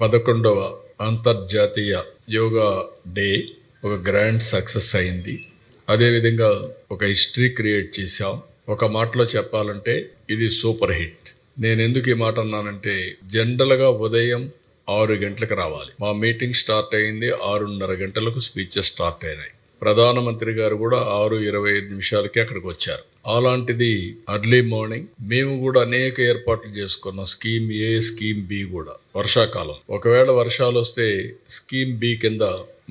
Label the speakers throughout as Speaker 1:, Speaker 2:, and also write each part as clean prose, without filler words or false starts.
Speaker 1: 11వ అంతర్జాతీయ యోగా డే ఒక grand success అయింది. అదేవిధంగా ఒక హిస్టరీ క్రియేట్ చేశాం. ఒక మాటలో చెప్పాలంటే ఇది సూపర్ హిట్. నేను ఎందుకు ఈ మాట అన్నానంటే, జనరల్గా ఉదయం 6 గంటలకు రావాలి. మా మీటింగ్ స్టార్ట్ అయింది 6:30 గంటలకు. స్పీచెస్ స్టార్ట్ అయినాయి. ప్రధానమంత్రి గారు కూడా 6:25 అక్కడికి వచ్చారు. అలాంటిది ఎర్లీ మార్నింగ్ మేము కూడా అనేక ఏర్పాట్లు చేసుకున్నాం. స్కీమ్ ఏ, స్కీమ్ బి కూడా. వర్షాకాలం, ఒకవేళ వర్షాలు వస్తే స్కీమ్ బి కింద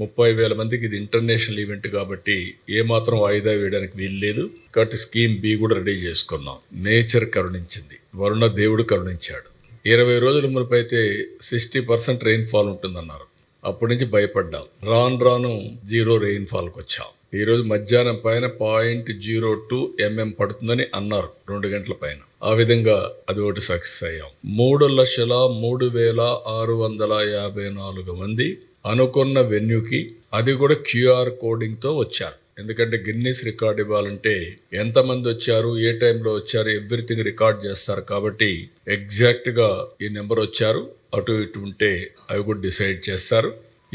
Speaker 1: 30,000 మందికి ఇది ఇంటర్నేషనల్ ఈవెంట్ కాబట్టి ఏమాత్రం వాయిదా వేయడానికి వీలు లేదు. కాబట్టి స్కీమ్ బి కూడా రెడీ చేసుకున్నాం. నేచర్ కరుణించింది, వరుణ దేవుడు కరుణించాడు. 20 రోజుల మునుపు అయితే 60% రెయిన్ఫాల్ ఉంటుందన్నారు. అప్పటి నుంచి భయపడ్డాం. రాను 0 రెయిన్ఫాల్కి వచ్చాం. ఈరోజు మధ్యాహ్నం పైన 0.02 mm పడుతుందని అన్నారు 2 గంటల పైన. ఆ విధంగా అది ఒకటి సక్సెస్ అయ్యాం. 3,03,654 మంది అనుకున్న వెన్యూకి, అది కూడా QR కోడింగ్తో వచ్చారు. ఎందుకంటే గిన్నీస్ రికార్డ్ ఇవ్వాలంటే ఎంతమంది వచ్చారు, ఏ టైంలో వచ్చారు, ఎవ్రీథింగ్ రికార్డ్ చేస్తారు. కాబట్టి ఎగ్జాక్ట్గా ఈ నెంబర్ వచ్చారు. అటు ఇటు ఉంటే అవి కూడా డిసైడ్ చేస్తారు.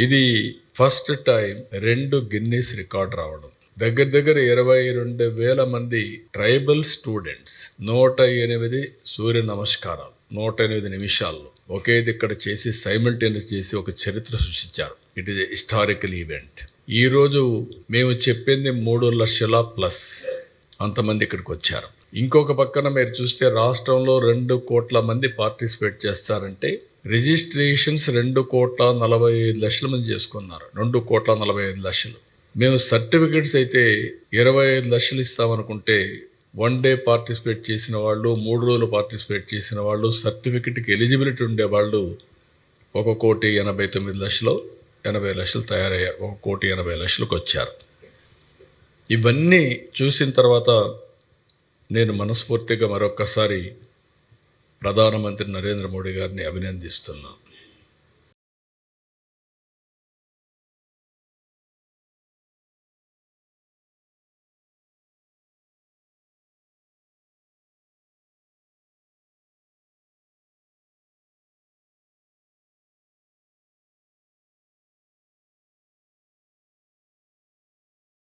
Speaker 1: ఇది ఫస్ట్ టైం 2 గిన్నీస్ రికార్డ్ రావడం. దగ్గర 22,000 మంది ట్రైబల్ స్టూడెంట్స్ 108 సూర్య నమస్కారాలు 108 నిమిషాల్లో ఒకే ఇక్కడ చేసి సైమల్టేనియస్ చేసి ఒక చరిత్ర సృష్టించారు. It is historical event. ఈరోజు మేము చెప్పింది 3 లక్షల ప్లస్ అంతమంది ఇక్కడికి వచ్చారు. ఇంకొక పక్కన మీరు చూస్తే రాష్ట్రంలో 2 కోట్ల మంది పార్టిసిపేట్ చేస్తారంటే రిజిస్ట్రేషన్స్ 2,45,00,000 మంది చేసుకున్నారు. 2,45,00,000. మేము సర్టిఫికెట్స్ అయితే 25 లక్షలు ఇస్తామనుకుంటే 1 డే పార్టిసిపేట్ చేసిన వాళ్ళు, 3 రోజులు పార్టిసిపేట్ చేసిన వాళ్ళు, సర్టిఫికెట్కి ఎలిజిబిలిటీ ఉండేవాళ్ళు 1,89,80,00,000 తయారయ్యారు. 1,80,00,000కి వచ్చారు. ఇవన్నీ చూసిన తర్వాత నేను మనస్ఫూర్తిగా మరొక్కసారి ప్రధానమంత్రి నరేంద్ర మోడీ గారిని అభినందిస్తున్నాను.